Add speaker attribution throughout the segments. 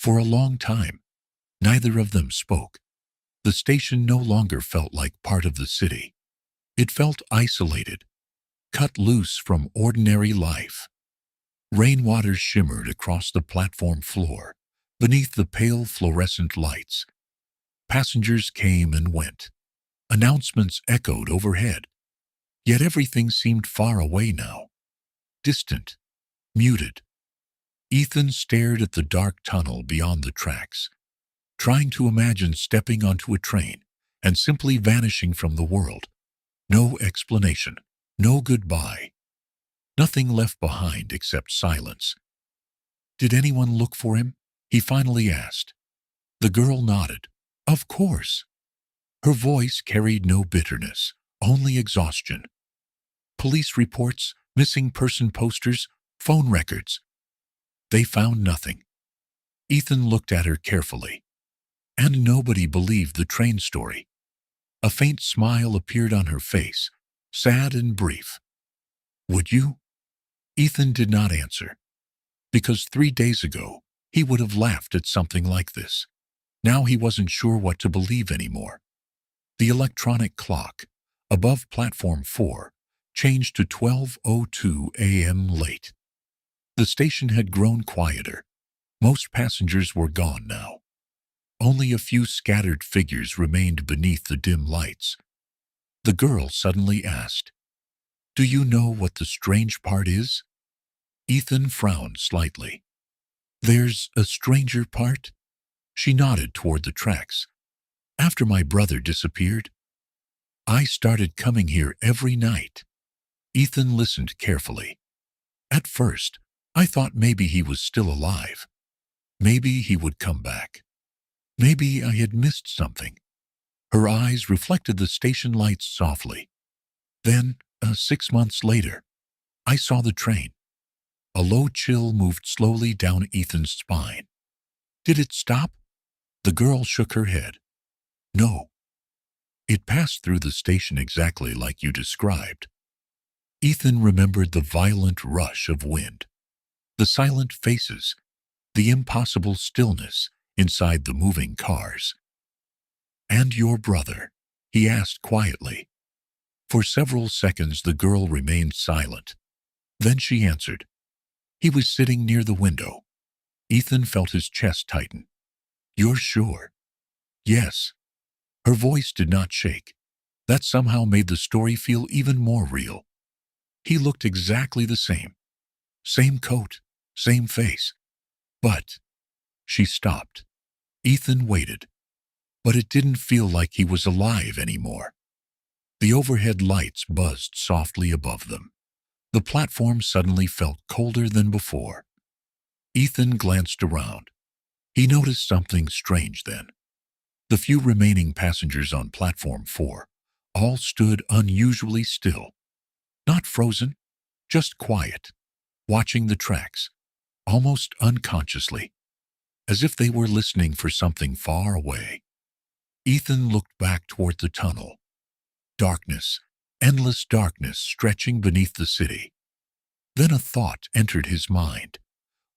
Speaker 1: For a long time, neither of them spoke. The station no longer felt like part of the city. It felt isolated, cut loose from ordinary life. Rainwater shimmered across the platform floor, beneath the pale fluorescent lights. Passengers came and went. Announcements echoed overhead. Yet everything seemed far away now, distant, muted. Ethan stared at the dark tunnel beyond the tracks, trying to imagine stepping onto a train and simply vanishing from the world. No explanation, no goodbye. Nothing left behind except silence. Did anyone look for him? He finally asked. The girl nodded. Of course. Her voice carried no bitterness, only exhaustion. Police reports, missing person posters, phone records. They found nothing. Ethan looked at her carefully. And nobody believed the train story. A faint smile appeared on her face, sad and brief. Would you? Ethan did not answer. Because 3 days ago, he would have laughed at something like this. Now he wasn't sure what to believe anymore. The electronic clock, above platform 4, changed to 12:02 a.m. late. The station had grown quieter. Most passengers were gone now. Only a few scattered figures remained beneath the dim lights. The girl suddenly asked, Do you know what the strange part is? Ethan frowned slightly. There's a stranger part? She nodded toward the tracks. After my brother disappeared, I started coming here every night. Ethan listened carefully. At first, I thought maybe he was still alive. Maybe he would come back. Maybe I had missed something. Her eyes reflected the station lights softly. Then, 6 months later, I saw the train. A low chill moved slowly down Ethan's spine. Did it stop? The girl shook her head. No. It passed through the station exactly like you described. Ethan remembered the violent rush of wind, the silent faces, the impossible stillness inside the moving cars. And your brother? He asked quietly. For several seconds the girl remained silent. Then she answered. He was sitting near the window. Ethan felt his chest tighten. You're sure? Yes. Her voice did not shake. That somehow made the story feel even more real. He looked exactly the same. Same coat, same face. But she stopped. Ethan waited. But it didn't feel like he was alive anymore. The overhead lights buzzed softly above them. The platform suddenly felt colder than before. Ethan glanced around. He noticed something strange then. The few remaining passengers on platform 4 all stood unusually still. Not frozen, just quiet, watching the tracks, almost unconsciously, as if they were listening for something far away. Ethan looked back toward the tunnel. Darkness, endless darkness stretching beneath the city. Then a thought entered his mind,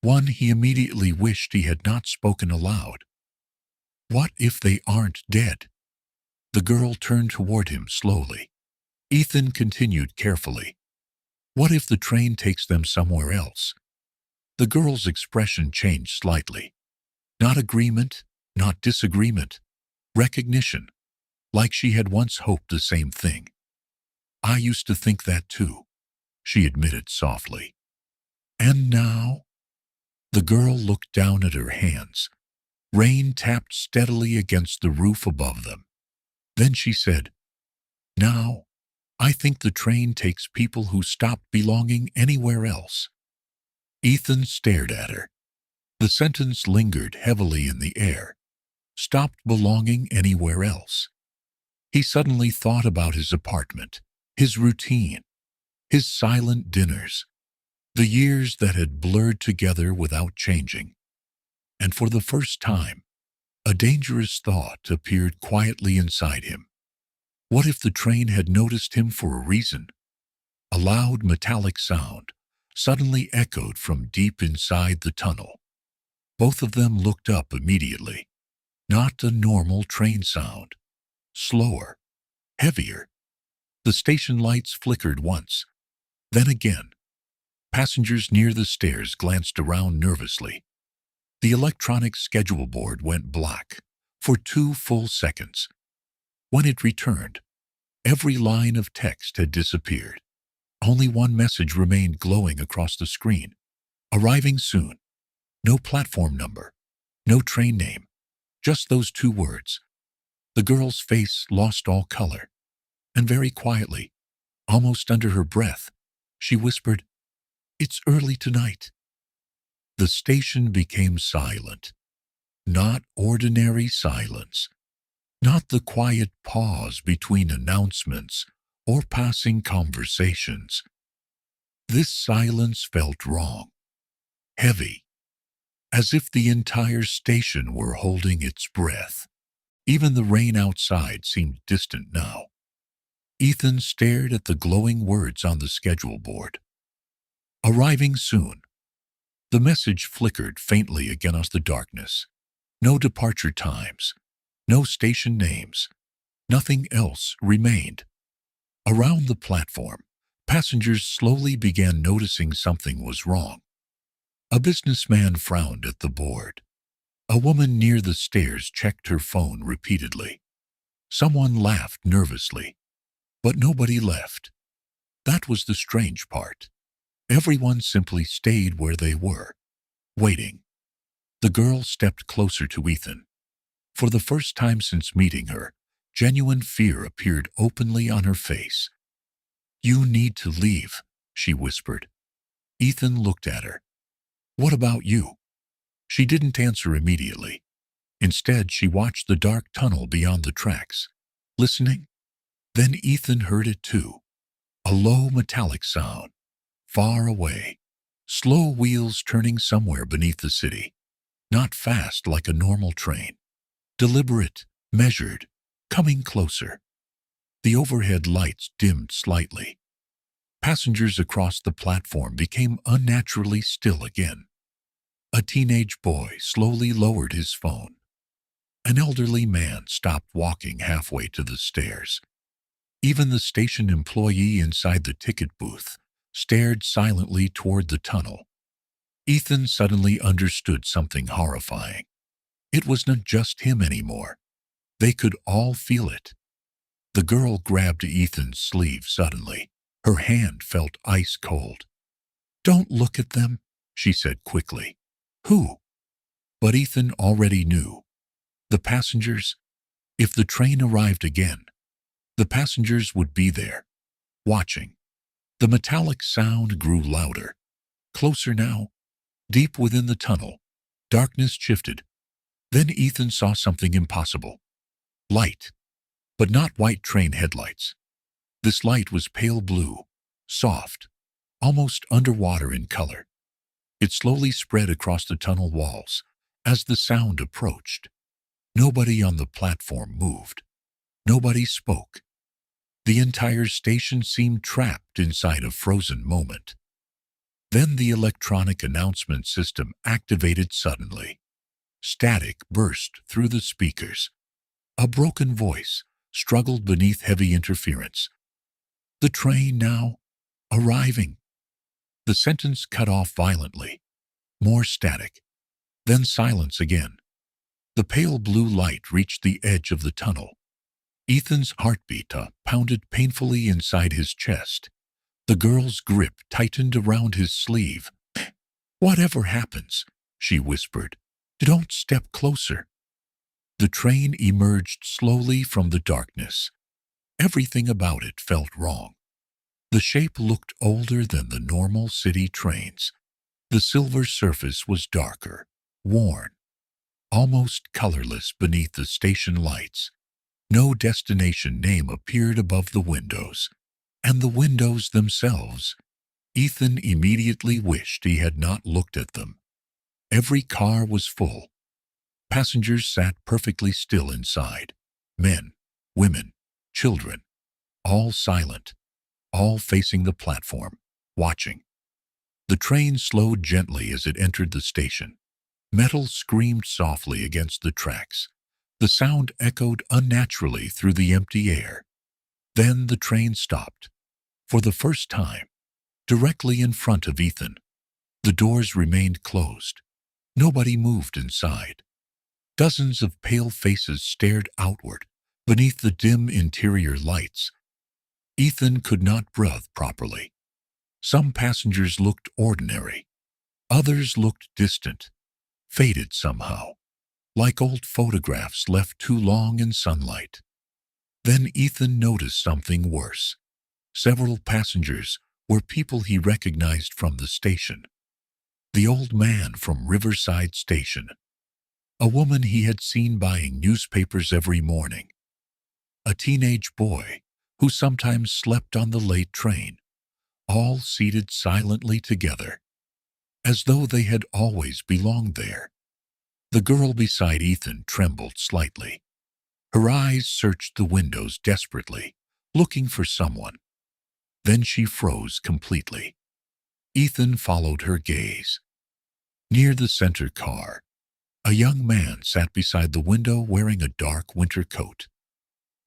Speaker 1: one he immediately wished he had not spoken aloud. What if they aren't dead? The girl turned toward him slowly. Ethan continued carefully. What if the train takes them somewhere else? The girl's expression changed slightly. Not agreement, not disagreement. Recognition, like she had once hoped the same thing. I used to think that too, she admitted softly. And now? The girl looked down at her hands. Rain tapped steadily against the roof above them. Then she said, Now, I think the train takes people who stop belonging anywhere else. Ethan stared at her. The sentence lingered heavily in the air. Stopped belonging anywhere else. He suddenly thought about his apartment, his routine, his silent dinners, the years that had blurred together without changing. And for the first time, a dangerous thought appeared quietly inside him. What if the train had noticed him for a reason? A loud metallic sound suddenly echoed from deep inside the tunnel. Both of them looked up immediately. Not a normal train sound. Slower, heavier. The station lights flickered once, then again. Passengers near the stairs glanced around nervously. The electronic schedule board went black for 2 full seconds. When it returned, every line of text had disappeared. Only one message remained glowing across the screen. Arriving soon. No platform number, no train name, just those 2 words. The girl's face lost all color, and very quietly, almost under her breath, she whispered, "It's early tonight." The station became silent. Not ordinary silence. Not the quiet pause between announcements or passing conversations. This silence felt wrong, heavy, as if the entire station were holding its breath. Even the rain outside seemed distant now. Ethan stared at the glowing words on the schedule board. Arriving soon. The message flickered faintly against the darkness. No departure times, no station names. Nothing else remained. Around the platform, passengers slowly began noticing something was wrong. A businessman frowned at the board. A woman near the stairs checked her phone repeatedly. Someone laughed nervously, but nobody left. That was the strange part. Everyone simply stayed where they were, waiting. The girl stepped closer to Ethan. For the first time since meeting her, genuine fear appeared openly on her face. "You need to leave," she whispered. Ethan looked at her. "What about you?" She didn't answer immediately. Instead, she watched the dark tunnel beyond the tracks, listening. Then Ethan heard it too. A low metallic sound, far away. Slow wheels turning somewhere beneath the city. Not fast like a normal train. Deliberate, measured, coming closer. The overhead lights dimmed slightly. Passengers across the platform became unnaturally still again. A teenage boy slowly lowered his phone. An elderly man stopped walking halfway to the stairs. Even the station employee inside the ticket booth stared silently toward the tunnel. Ethan suddenly understood something horrifying. It was not just him anymore. They could all feel it. The girl grabbed Ethan's sleeve suddenly. Her hand felt ice cold. "Don't look at them," she said quickly. "Who?" But Ethan already knew. The passengers. If the train arrived again, the passengers would be there, watching. The metallic sound grew louder. Closer now. Deep within the tunnel, darkness shifted. Then Ethan saw something impossible. Light. But not white train headlights. This light was pale blue, soft, almost underwater in color. It slowly spread across the tunnel walls as the sound approached. Nobody on the platform moved. Nobody spoke. The entire station seemed trapped inside a frozen moment. Then the electronic announcement system activated suddenly. Static burst through the speakers. A broken voice struggled beneath heavy interference. "The train now, arriving." The sentence cut off violently. More static. Then silence again. The pale blue light reached the edge of the tunnel. Ethan's heartbeat pounded painfully inside his chest. The girl's grip tightened around his sleeve. "Whatever happens," she whispered, "don't step closer." The train emerged slowly from the darkness. Everything about it felt wrong. The shape looked older than the normal city trains. The silver surface was darker, worn, almost colorless beneath the station lights. No destination name appeared above the windows. And the windows themselves. Ethan immediately wished he had not looked at them. Every car was full. Passengers sat perfectly still inside. Men, women, children, all silent, all facing the platform, watching. The train slowed gently as it entered the station. Metal screamed softly against the tracks. The sound echoed unnaturally through the empty air. Then the train stopped. For the first time, directly in front of Ethan. The doors remained closed. Nobody moved inside. Dozens of pale faces stared outward, beneath the dim interior lights. Ethan could not breathe properly. Some passengers looked ordinary. Others looked distant, faded somehow, like old photographs left too long in sunlight. Then Ethan noticed something worse. Several passengers were people he recognized from the station. The old man from Riverside Station. A woman he had seen buying newspapers every morning. A teenage boy who sometimes slept on the late train, all seated silently together, as though they had always belonged there. The girl beside Ethan trembled slightly. Her eyes searched the windows desperately, looking for someone. Then she froze completely. Ethan followed her gaze. Near the center car, a young man sat beside the window wearing a dark winter coat,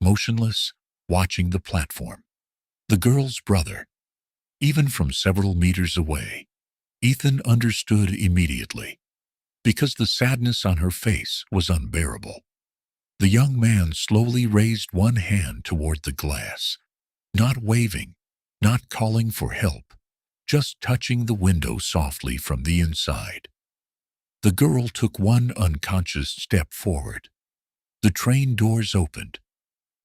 Speaker 1: motionless, watching the platform. The girl's brother. Even from several meters away, Ethan understood immediately, because the sadness on her face was unbearable. The young man slowly raised one hand toward the glass, not waving, not calling for help, just touching the window softly from the inside. The girl took one unconscious step forward. The train doors opened.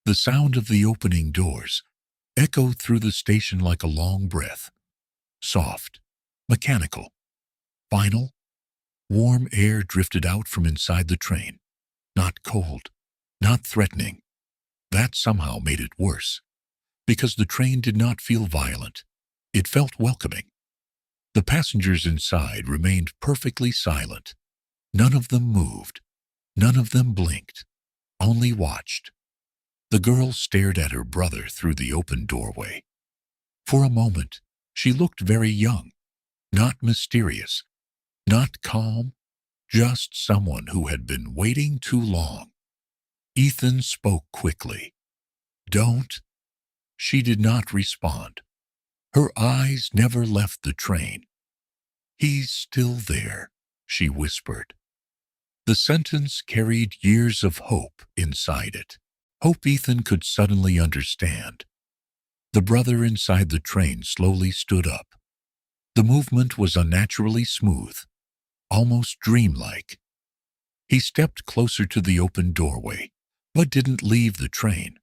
Speaker 1: The sound of the opening doors echoed through the station like a long breath. Soft, mechanical, final. Warm air drifted out from inside the train. Not cold, not threatening. That somehow made it worse, because the train did not feel violent. It felt welcoming. The passengers inside remained perfectly silent. None of them moved. None of them blinked. Only watched. The girl stared at her brother through the open doorway. For a moment, she looked very young, not mysterious, not calm, just someone who had been waiting too long. Ethan spoke quickly. "Don't." She did not respond. Her eyes never left the train. "He's still there," she whispered. The sentence carried years of hope inside it. Hope Ethan could suddenly understand. The brother inside the train slowly stood up. The movement was unnaturally smooth, almost dreamlike. He stepped closer to the open doorway, but didn't leave the train.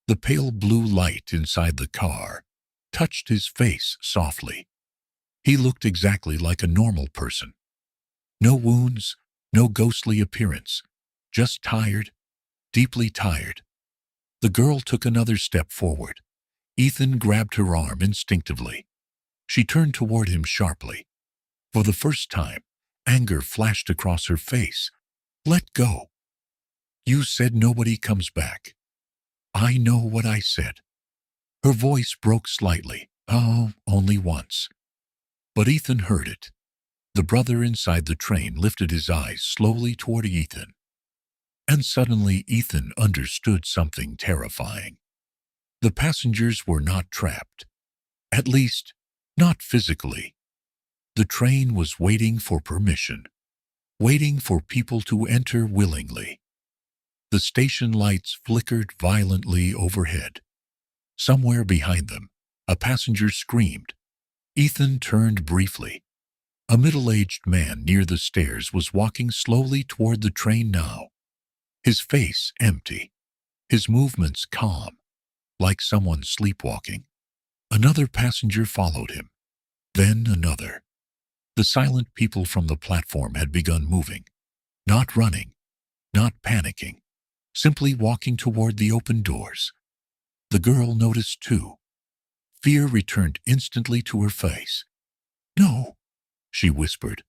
Speaker 1: The pale blue light inside the car touched his face softly. He looked exactly like a normal person. No wounds, no ghostly appearance, just tired, deeply tired. The girl took another step forward. Ethan grabbed her arm instinctively. She turned toward him sharply. For the first time, anger flashed across her face. "Let go. You said nobody comes back." "I know what I said." Her voice broke slightly. "Oh, only once." But Ethan heard it. The brother inside the train lifted his eyes slowly toward Ethan. And suddenly Ethan understood something terrifying. The passengers were not trapped. At least, not physically. The train was waiting for permission, waiting for people to enter willingly. The station lights flickered violently overhead. Somewhere behind them, a passenger screamed. Ethan turned briefly. A middle-aged man near the stairs was walking slowly toward the train now. His face empty, his movements calm, like someone sleepwalking. Another passenger followed him, then another. The silent people from the platform had begun moving, not running, not panicking, simply walking toward the open doors. The girl noticed too. Fear returned instantly to her face. "No," she whispered.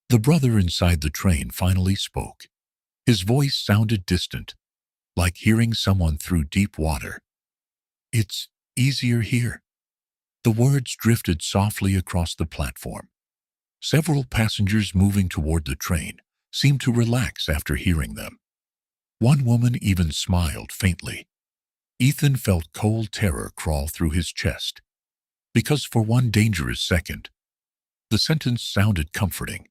Speaker 1: The brother inside the train finally spoke. His voice sounded distant, like hearing someone through deep water. "It's easier here." The words drifted softly across the platform. Several passengers moving toward the train seemed to relax after hearing them. One woman even smiled faintly. Ethan felt cold terror crawl through his chest, because for one dangerous second, the sentence sounded comforting.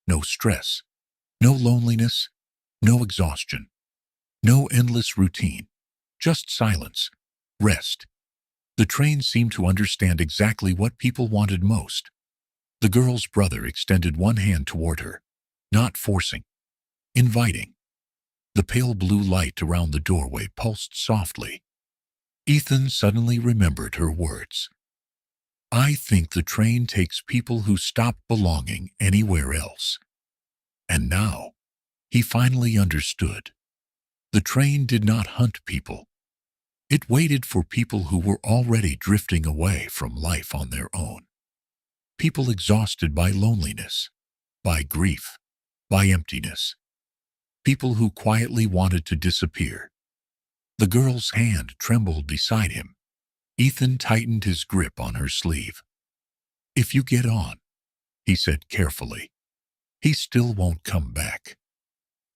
Speaker 1: No stress, no loneliness, no exhaustion, no endless routine, just silence, rest. The train seemed to understand exactly what people wanted most. The girl's brother extended one hand toward her, not forcing, inviting. The pale blue light around the doorway pulsed softly. Ethan suddenly remembered her words. I think the train takes people who stop belonging anywhere else. And now, he finally understood. The train did not hunt people. It waited for people who were already drifting away from life on their own. People exhausted by loneliness, by grief, by emptiness. People who quietly wanted to disappear. The girl's hand trembled beside him. Ethan tightened his grip on her sleeve. If you get on, he said carefully, he still won't come back.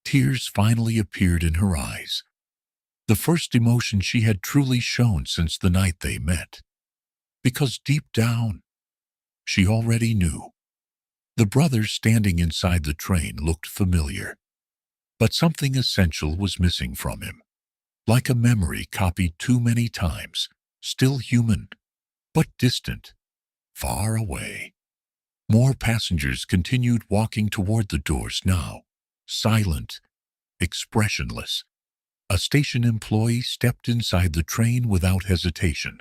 Speaker 1: Tears finally appeared in her eyes. The first emotion she had truly shown since the night they met. Because deep down, she already knew. The brother standing inside the train looked familiar, but something essential was missing from him. Like a memory copied too many times, still human, but distant, far away. More passengers continued walking toward the doors now, silent, expressionless. A station employee stepped inside the train without hesitation.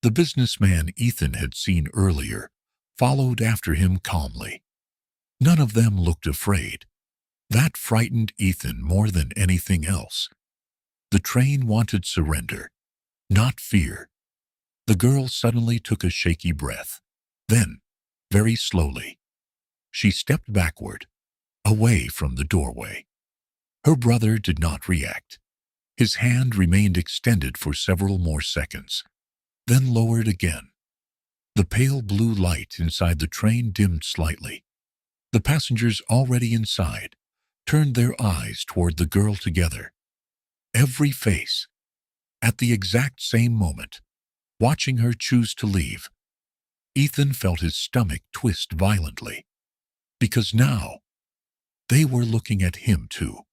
Speaker 1: The businessman Ethan had seen earlier followed after him calmly. None of them looked afraid. That frightened Ethan more than anything else. The train wanted surrender, not fear. The girl suddenly took a shaky breath. Then, very slowly, she stepped backward, away from the doorway. Her brother did not react. His hand remained extended for several more seconds, then lowered again. The pale blue light inside the train dimmed slightly. The passengers already inside turned their eyes toward the girl together. Every face, at the exact same moment, watching her choose to leave. Ethan felt his stomach twist violently, because now they were looking at him too.